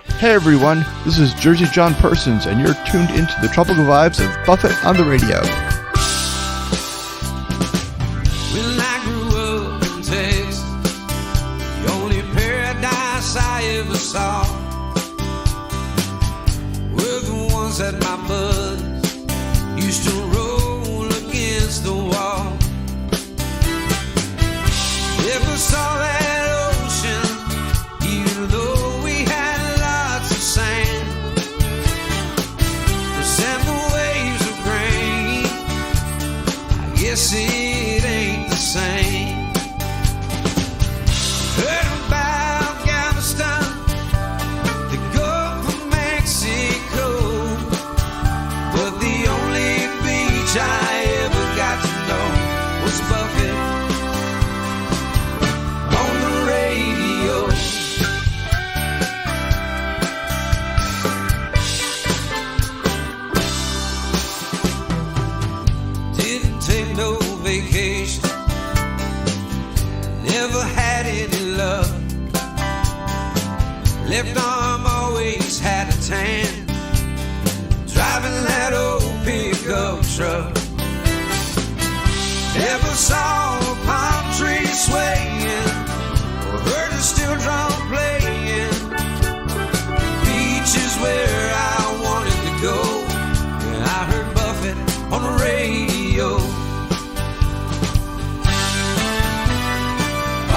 Hey everyone, this is Jersey John Persons, and you're tuned into the tropical vibes of Buffett on the radio. When I grew up in Texas, the only paradise I ever saw were the ones that my buddies used to roll against the wall. Never saw that ocean, even though we had lots of sand. The sand, the waves of grain, I guess it ain't the same. Heard about Galveston, the Gulf of Mexico, but the only beach I ever got to know was Buffett on the radio. Didn't take no vacation, never had any love. Left arm always had a tan, driving that old pickup truck. Never saw a palm tree swaying or heard a steel drum playing. Beach is where I wanted to go, and I heard Buffett on the radio.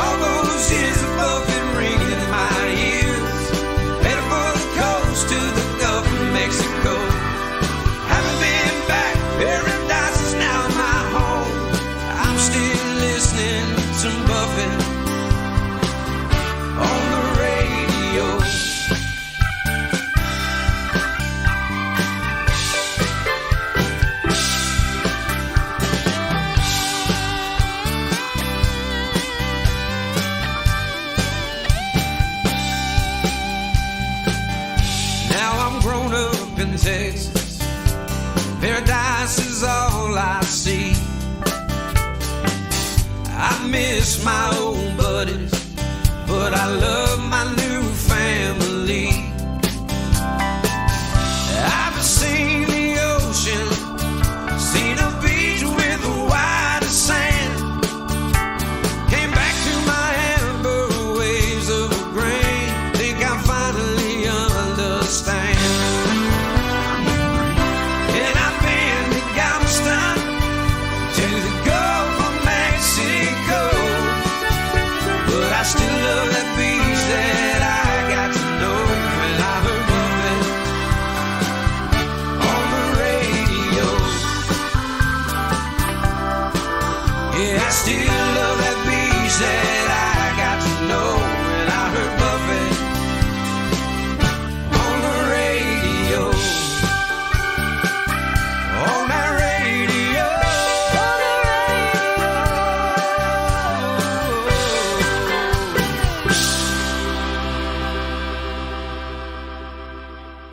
All those years of Buffett ringing in my ears, headed for the coast to the Gulf of Mexico. Haven't been back, paradise is now my home. I'm still listening to Buffett on the radio. Now I'm grown up in Texas, paradise is all I see. I miss my old buddies, but I love my new family. I've seen the ocean, seen a beach with the whitest sand. Came back to my amber waves of grain. Think I finally understand. And I've been to Galveston, to the Gulf of Mexico, but I still love that beach that I got to know when I heard Buffett on the radio. Yeah, I still love that beach that I got to know when I heard Buffett on the radio. On that radio.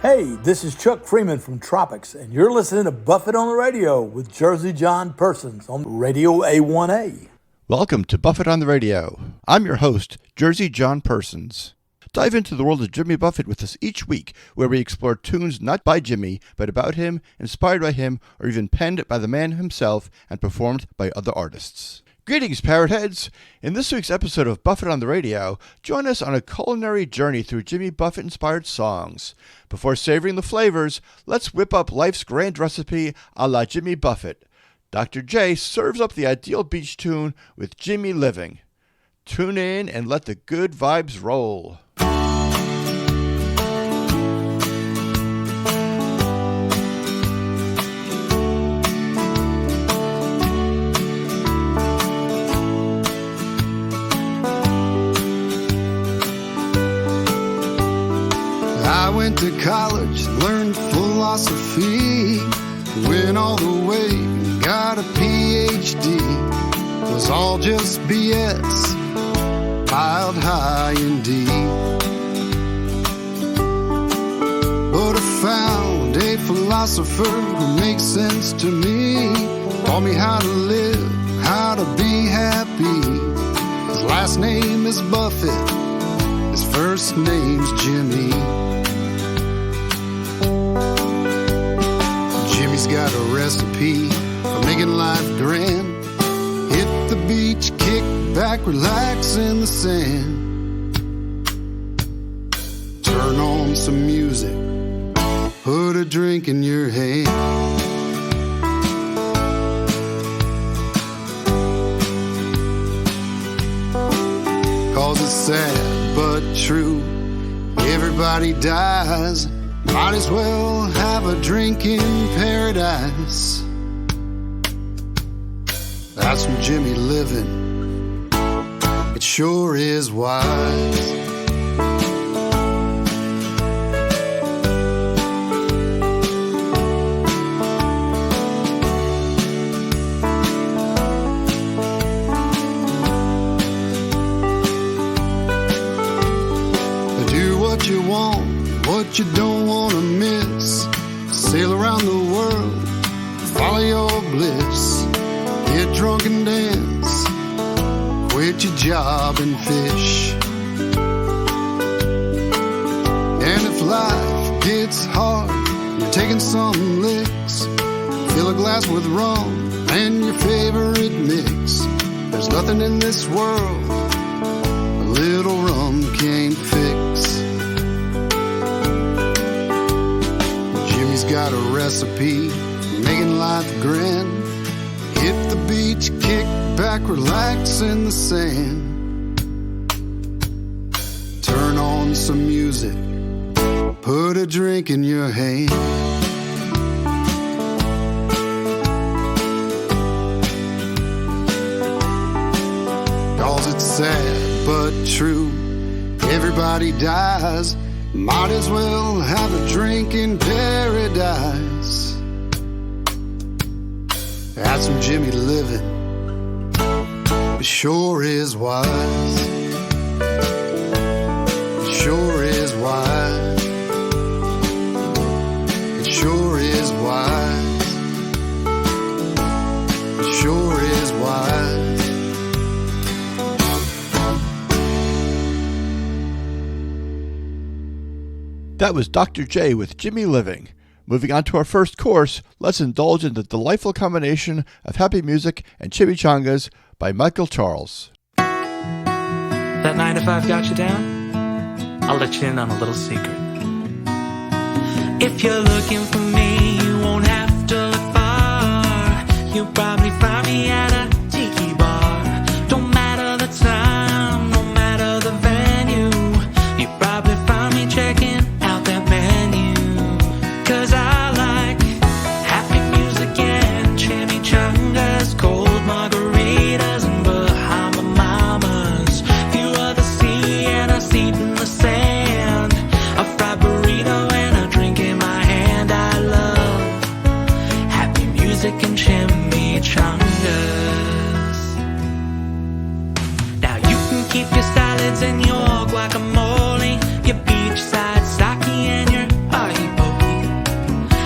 Hey, this is Chuck Freeman from Tropics, and you're listening to Buffett on the Radio with Jersey John Persons on Radio A1A. Welcome to Buffett on the Radio. I'm your host, Jersey John Persons. Dive into the world of Jimmy Buffett with us each week, where we explore tunes not by Jimmy, but about him, inspired by him, or even penned by the man himself and performed by other artists. Greetings, parrot heads! In this week's episode of Buffett on the Radio, join us on a culinary journey through Jimmy Buffett-inspired songs. Before savoring the flavors, let's whip up life's grand recipe a la Jimmy Buffett. Dr. J serves up the ideal beach tune with Jimmy Living. Tune in and let the good vibes roll. I went to college, learned philosophy, went all the way, got a PhD. Was all just BS, piled high indeed. But I found a philosopher who makes sense to me. Taught me how to live, how to be happy. His last name is Buffett, his first name's Jimmy. recipe for making life grand. Hit the beach, kick back, relax in the sand. Turn on some music, put a drink in your hand. Cause it's sad but true, everybody dies. Might as well have a drink in paradise. That's from Jimmy living, it sure is wise. Do what you want, what you don't want to miss. Sail around the world, follow your bliss. Get drunk and dance, quit your job and fish. And if life gets hard, you're taking some licks. Fill a glass with rum and your favorite mix. There's nothing in this world a little rum can't fix. Jimmy's got a recipe for making life grand. Hit the beach, kick back, relax in the sand. Turn on some music, put a drink in your hand. Cause it's sad but true, everybody dies. Might as well have a drink in paradise. That's some Jimmy living, it sure is wise. It sure is wise. It sure is wise. It sure is wise. That was Dr. J with Jimmy Living. Moving on to our first course, let's indulge in the delightful combination of happy music and chimichangas by Michael Charles. That 9 to 5 got you down? I'll let you in on a little secret. If you're looking for me, you won't have to look far. You'll probably find me at a tiki bar. Don't matter the time, no matter the venue. You probably find me checking out that menu. 'Cause I like happy music and chimichangas, cold margaritas and Bahama Mamas. View of the sea and a seat in the sand. A fried burrito and a drink in my hand. I love happy music and chimichangas. Now you can keep your salads and your guacamole, your beachside sake and your ahi poke.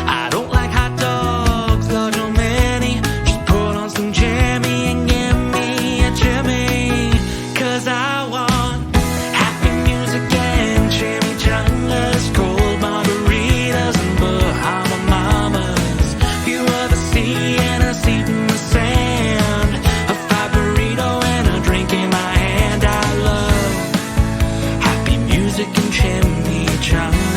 I don't like hot dogs, large or many. Just put on some Jimmy and give me a Jimmy. 'Cause I want happy music and chimichangas, cold margaritas and Bahama Mamas. View of the sea and a seat in the sand. A fried burrito and a drink in my hand. I love happy music and chimichangas.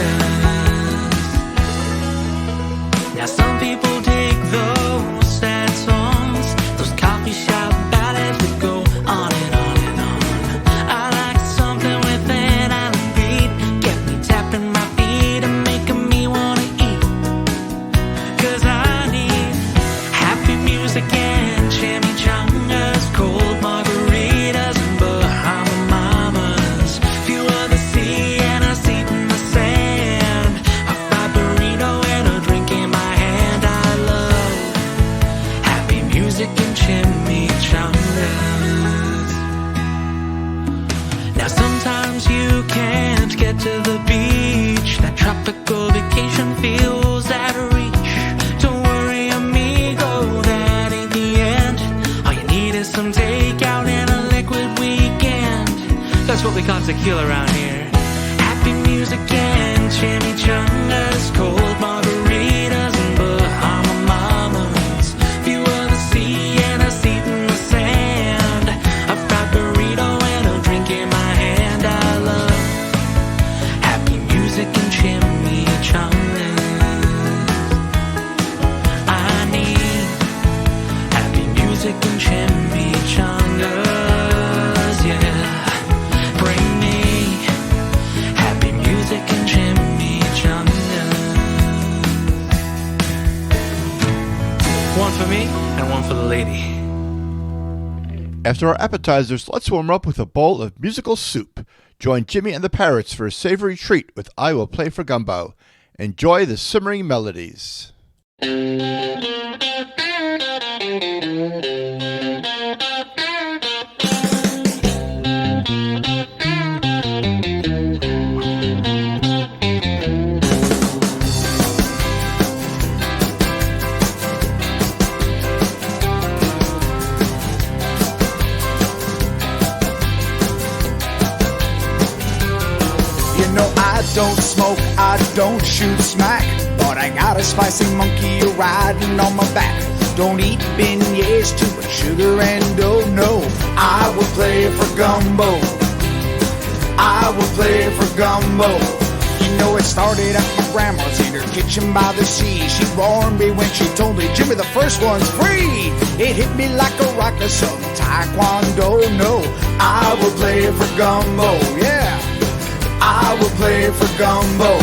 Now some people dig those sad songs, those coffee shop ballads that go on and on and on. I like something with an island beat, get me tapping my feet and making me wanna eat. 'Cause I need happy music and chimichangas, cold margaritas and Bahama Mamas. View of the sea and a seat in the sand. A fried burrito and a drink in my hand. I love happy music and chimichangas. Now sometimes you can't get to the beach. That tropical vacation feels out of reach. Don't worry, amigo, that ain't the end. All you need is some takeout and a liquid weekend. That's what we call tequila around here. Happy music and chimichangas, cold margaritas and Bahama Mamas. one for the lady. After our appetizers, let's warm up with a bowl of musical soup. Join Jimmy and the Parrots for a savory treat with I Will Play for Gumbo. Enjoy the simmering melodies. I don't smoke, I don't shoot smack, but I got a spicy monkey riding on my back. Don't eat beignets, too much sugar and oh no, I will play for gumbo. I will play for gumbo. You know it started at my grandma's in her kitchen by the sea. She warned me when she told me, Jimmy, the first one's free. It hit me like a rock or some taekwondo. No, I will play for gumbo, yeah. I will play for gumbo.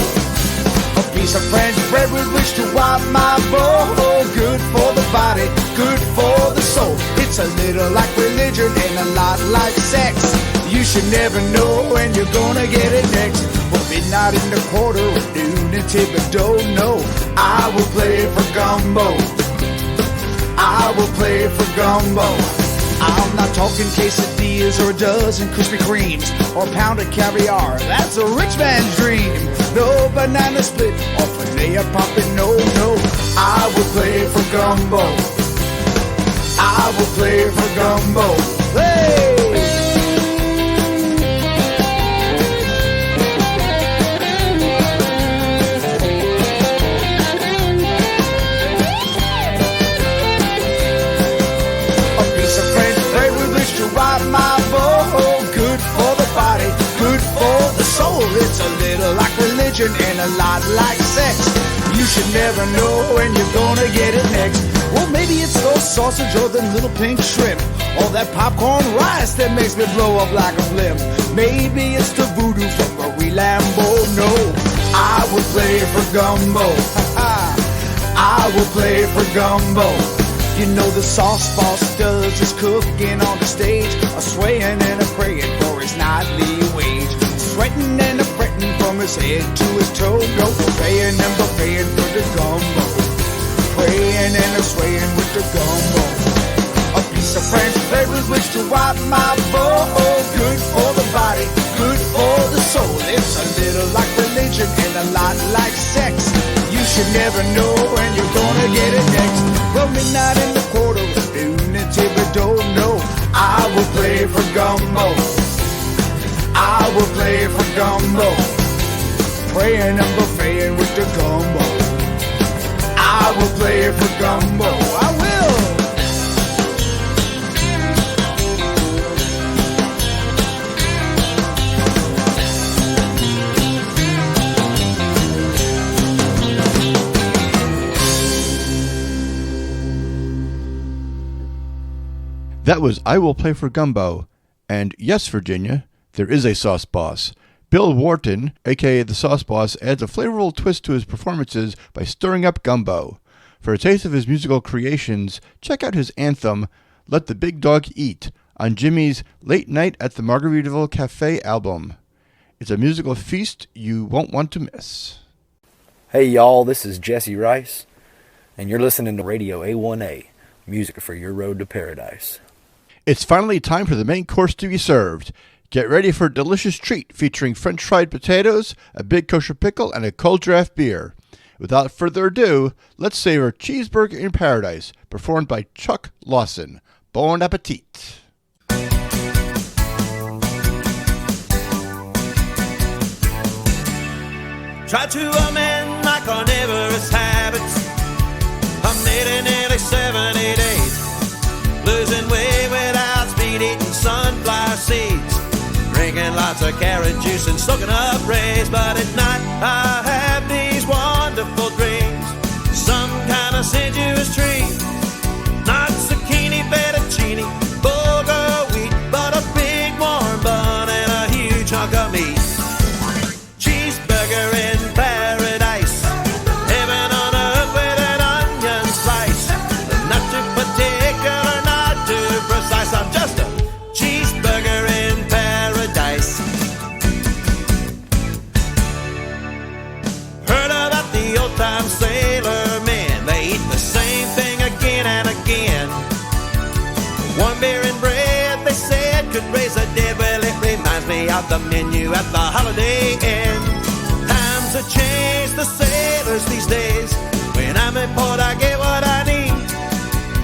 A piece of French bread with which to wipe my bowl. Good for the body, good for the soul. It's a little like religion and a lot like sex. You should never know when you're gonna get it next. Well, midnight in the quarter or noon in Thibodeau. No, I will play for gumbo. I will play for gumbo. I'm not talking quesadillas or a dozen Krispy Kremes or a pound of caviar. That's a rich man's dream. No banana split or filet of poppin'. No, no. I will play for gumbo. I will play for gumbo. Hey! My bowl, good for the body, good for the soul. It's a little like religion and a lot like sex. You should never know when you're gonna get it next. Well, maybe it's those sausage or them little pink shrimp, or that popcorn rice that makes me blow up like a blimp. Maybe it's the voodoo from Marie Lambeau. No, I will play for gumbo. I will play for gumbo. You know the sauce boss does his cooking on the stage, a swaying and a praying for his nightly wage, sweating and a fretting from his head to his toe. Go praying and buffeting for the gumbo, praying and a swaying with the gumbo. A piece of French bread with which to wipe my bowl. Good for the body, good for the soul. It's a little like religion and a lot like sex. You should never know when you're gonna get it next. Well, midnight in the quarter of noon in Thibodeau. No, I will play for gumbo. I will play for gumbo. Praying and buffeting with the gumbo. I will play for gumbo. I will. That was I Will Play for Gumbo. And yes, Virginia, there is a sauce boss. Bill Wharton, aka the Sauce Boss, adds a flavorful twist to his performances by stirring up gumbo. For a taste of his musical creations, check out his anthem, Let the Big Dog Eat, on Jimmy's Late Night at the Margaritaville Cafe album. It's a musical feast you won't want to miss. Hey y'all, this is Jesse Rice, and you're listening to Radio A1A, music for your road to paradise. It's finally time for the main course to be served. Get ready for a delicious treat featuring French fried potatoes, a big kosher pickle, and a cold draft beer. Without further ado, let's savor Cheeseburger in Paradise, performed by Chuck Lawson. Bon appetit! Try to amend my carnivorous habits. I made it nearly 70 days. Losing weight without speed, eating sunflower seeds, drinking lots of carrot juice and soaking up rays. But at night I have these wonderful dreams. Some kind of sensuous treat, not zucchini, fettuccine, bulgur wheat, but a big warm bun and a huge hunk of meat. Cheeseburger in paradise, heaven on earth with an onion slice, the nut to potato old-time sailor men, they eat the same thing again and again. One beer and bread, they said, could raise the dead. Well, it reminds me of the menu at the Holiday Inn. Times have changed the sailors these days. When I'm in port, I get what I need.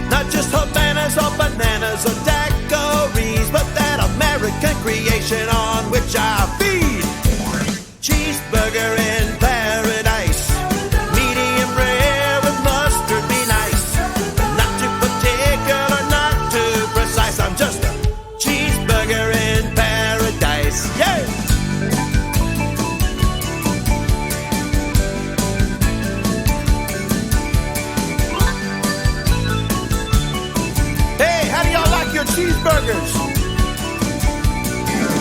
Not just Havanas or bananas or daiquiris, but that American creation on which I feed. Cheeseburger in paradise, medium rare with mustard be nice. Not too particular, not too precise. I'm just a cheeseburger in paradise. Yeah. Hey, how do y'all like your cheeseburgers?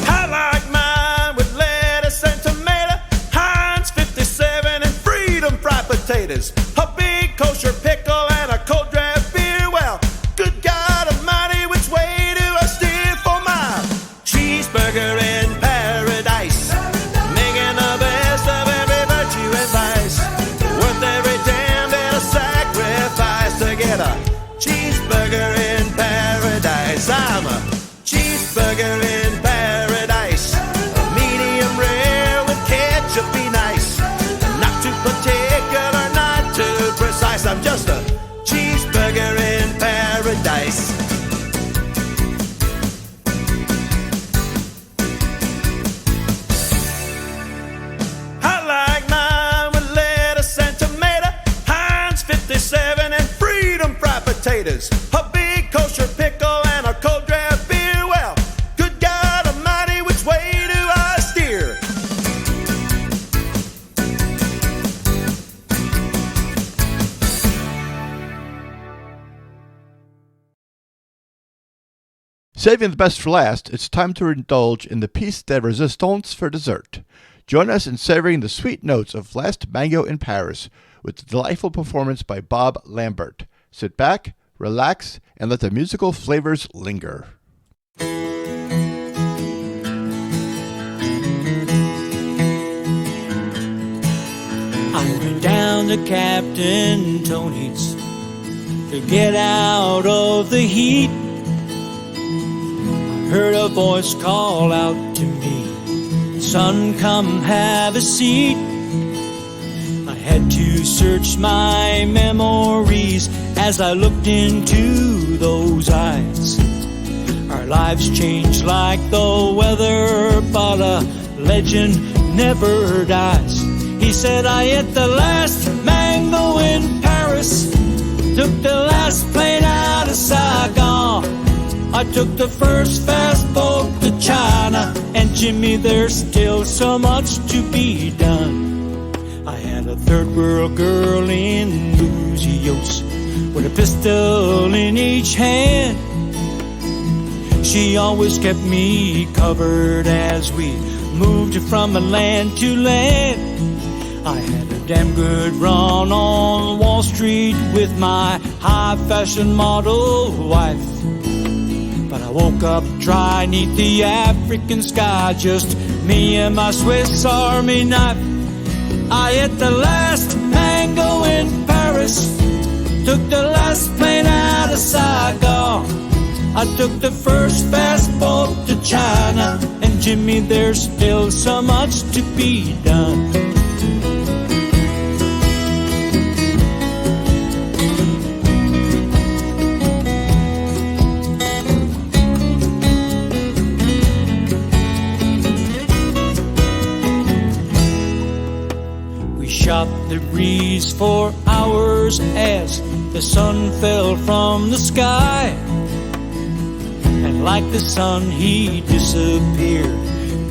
I like mine with lettuce and tomato, Heinz 57 and Freedom fried potatoes, a big kosher pickle and a cold draft beer. Well, good God Almighty, which way do I steer for my cheeseburger in paradise? Making the best of every virtue and vice, worth every damn bit of sacrifice to get a cheeseburger in paradise. I'm a cheeseburger in paradise, a medium rare with ketchup be nice. Not too particular, not too precise. I'm just a cheeseburger in paradise. I like mine with lettuce and tomato, Heinz 57 and Freedom fried potatoes, a big kosher pickle and a cold draft beer. Well, good God Almighty, which way do I steer? Saving the best for last, it's time to indulge in the piece de resistance for dessert. Join us in savoring the sweet notes of Last Mango in Paris with the delightful performance by Bob Lambert. Sit back, relax, and let the musical flavors linger. I went down to Captain Tony's to get out of the heat. I heard a voice call out to me, "Son, come have a seat." I had to search my memories as I looked into those eyes. Our lives changed like the weather, but a legend never dies. He said, "I ate the last mango in Paris, took the last plane out of Saigon. I took the first fast boat to China, and Jimmy, there's still so much to be done." I had a third world girl in Luzios with a pistol in each hand. She always kept me covered as we moved from land to land. I had a damn good run on Wall Street with my high fashion model wife. But I woke up dry neath the African sky, just me and my Swiss Army knife. I ate the last mango in Paris, took the last plane out of Saigon. I took the first fast boat to China, and Jimmy, there's still so much to be done. Shot the breeze for hours as the sun fell from the sky. And like the sun, he disappeared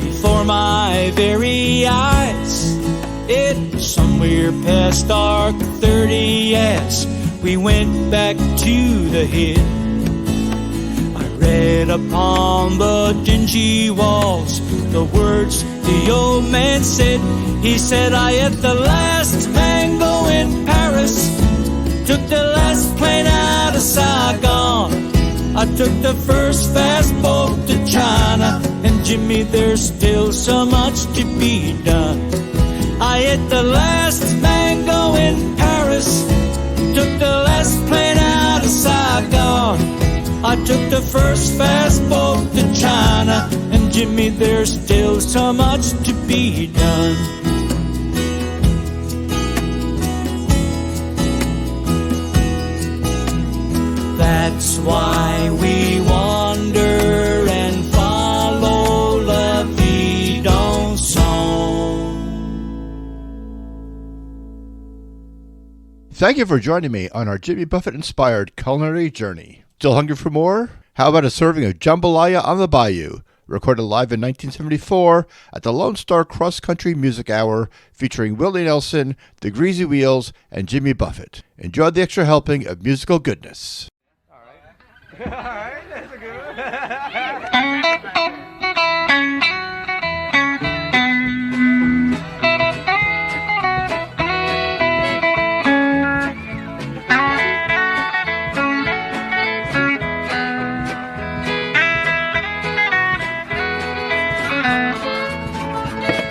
before my very eyes. It was somewhere past dark 30 as we went back to the head. I read upon the dingy walls the words the old man said. He said, "I ate the last mango in Paris, took the last plane out of Saigon. I took the first fast boat to China, and Jimmy, there's still so much to be done. I ate the last mango in gone. I took the first fast boat to China, and Jimmy, there's still so much to be done. That's why we wander and follow la vie dans son. Thank you for joining me on our Jimmy Buffett-inspired culinary journey. Still hungry for more? How about a serving of jambalaya on the bayou, recorded live in 1974 at the Lone Star Cross Country Music Hour, featuring Willie Nelson, the Greasy Wheels, and Jimmy Buffett. Enjoy the extra helping of musical goodness. All right, that's a good one.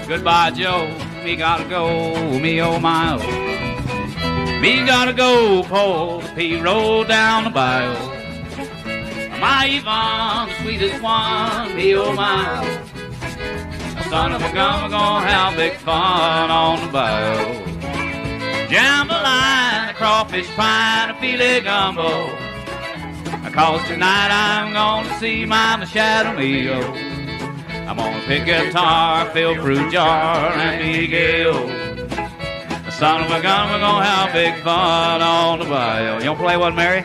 Goodbye, Joe. Me gotta go, me oh my oh. Me gotta go, pull the P roll down the bayou. My Yvonne, the sweetest one, me oh my. Son of a gun, we're gonna have big fun on the bayou. Jambalaya, a crawfish pie, a filet gumbo. 'Cause tonight I'm gonna see Mama Shadow Mio. I'm gonna pick guitar, fill fruit jar, and be Gale. Son of a gun, we're gonna have big fun on the bayou. You wanna play one, Mary?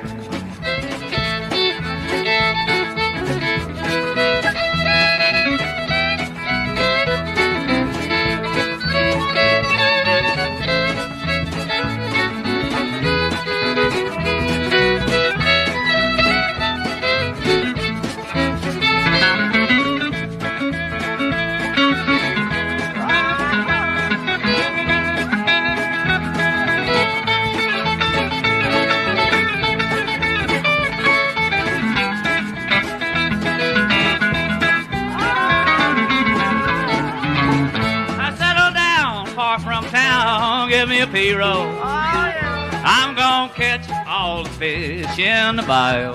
Give me a P-roll. I'm gonna catch all the fish in the bayou.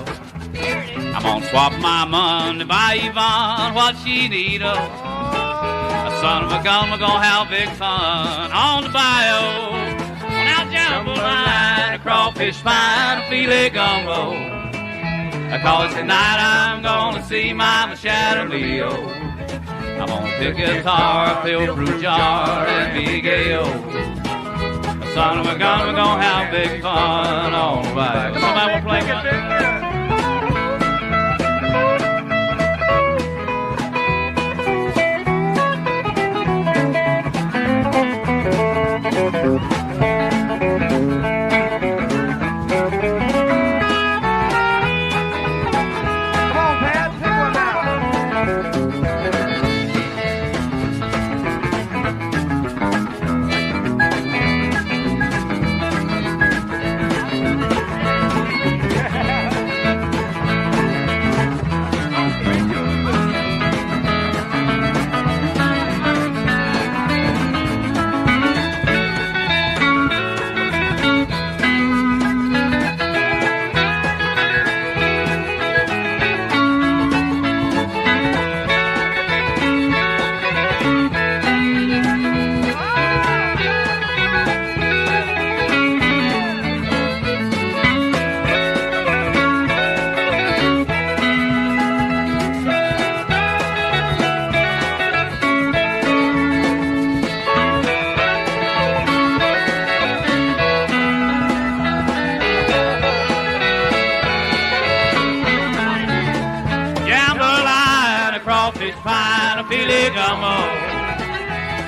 I'm gonna swap my money by Yvonne, what she need of. Son of a gun, we're gonna have big fun on the bayou. Now jambalaya, a crawfish pie, a filet gumbo. 'Cause tonight I'm gonna see Mama Shadow Leo. I'm gonna pick a guitar, fill fruit jar, and be Gale. Son of a gun, we're gonna have big fun on the bayou. Come on, man, we'll play one.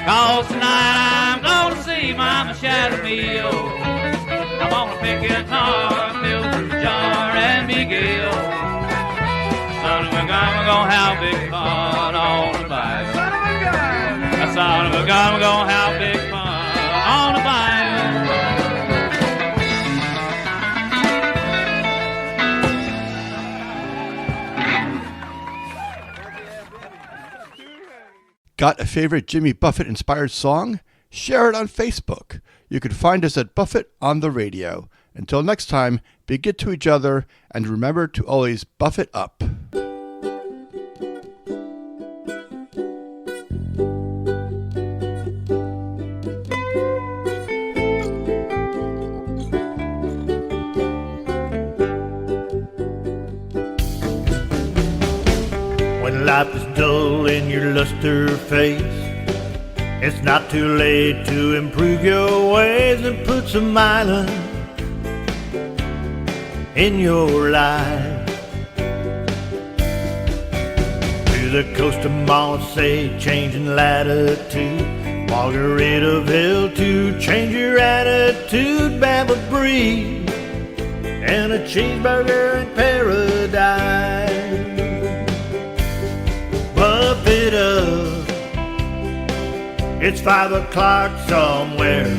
Cause tonight I'm gonna see Mama Shadow Mio. I'm gonna pick guitar, fill fruit jar, and be Gale. Son of a gun, we're gonna have big fun on the bayou. Son of a gun, we're gonna have big fun on the bayou. Got a favorite Jimmy Buffett-inspired song? Share it on Facebook. You can find us at Buffett on the Radio. Until next time, Be good to each other, and remember to always buff it up. When life is dull in your luster face, it's not too late to improve your ways and put some island in your life. To the coast of Marseille, changing latitude, Margaritaville to change your attitude, Baba breathe, and a cheeseburger in paradise. Buff it up, it's 5 o'clock somewhere.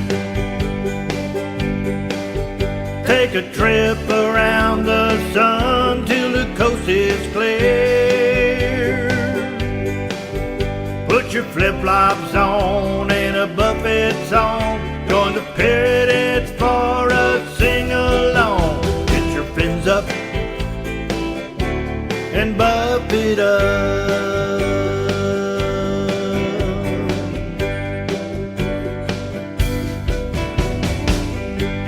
Take a trip around the sun till the coast is clear. Put your flip-flops on and a Buffett song. Join the pirates for a sing-along. Get your fins up and buff it up.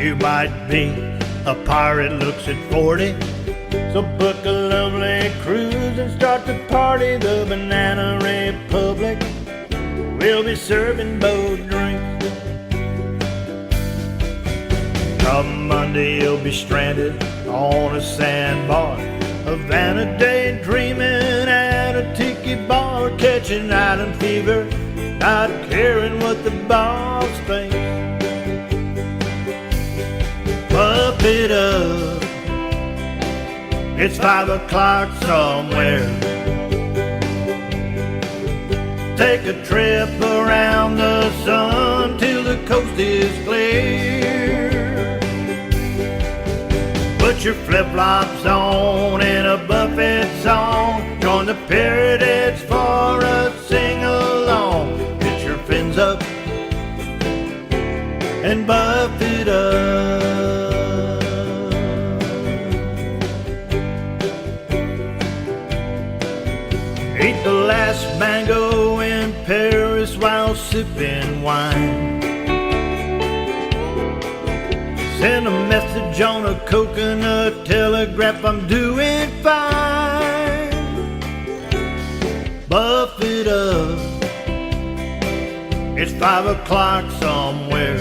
You might be a pirate, looks at 40, so book a lovely cruise and start the party. The Banana Republic will be serving boat drinks. Come Monday you'll be stranded on a sandbar, Havana daydreaming at a tiki bar, catching island fever, not caring what the boss thinks. Buff it up, it's 5 o'clock somewhere. Take a trip around the sun till the coast is clear. Put your flip-flops on and a Buffett song. Join the pirates for a sing-along. Get your fins up and buff it up. Eat the last mango in Paris while sipping wine. Send a message on a coconut telegraph, I'm doing fine. Buff it up, it's 5 o'clock somewhere.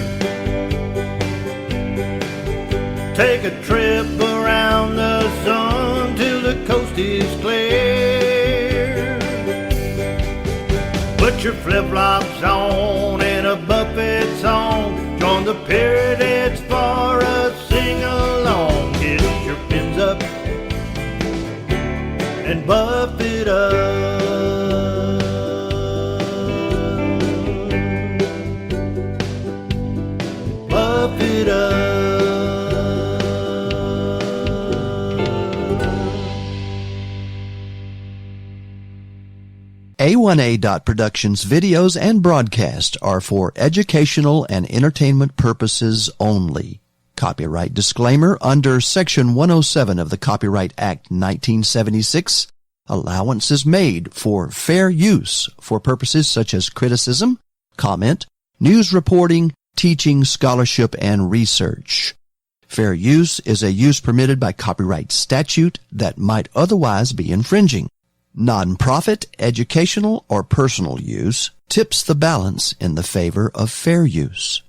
Take a trip around the sun till the coast is clear. Put your flip-flops on and a Buffett song. Join the pirates for a sing-along. Get your fins up and buff it up. Buff it up. A1A Productions videos and broadcasts are for educational and entertainment purposes only. Copyright disclaimer under Section 107 of the Copyright Act 1976. Allowance is made for fair use for purposes such as criticism, comment, news reporting, teaching, scholarship, and research. Fair use is a use permitted by copyright statute that might otherwise be infringing. Non-profit, educational, or personal use tips the balance in the favor of fair use.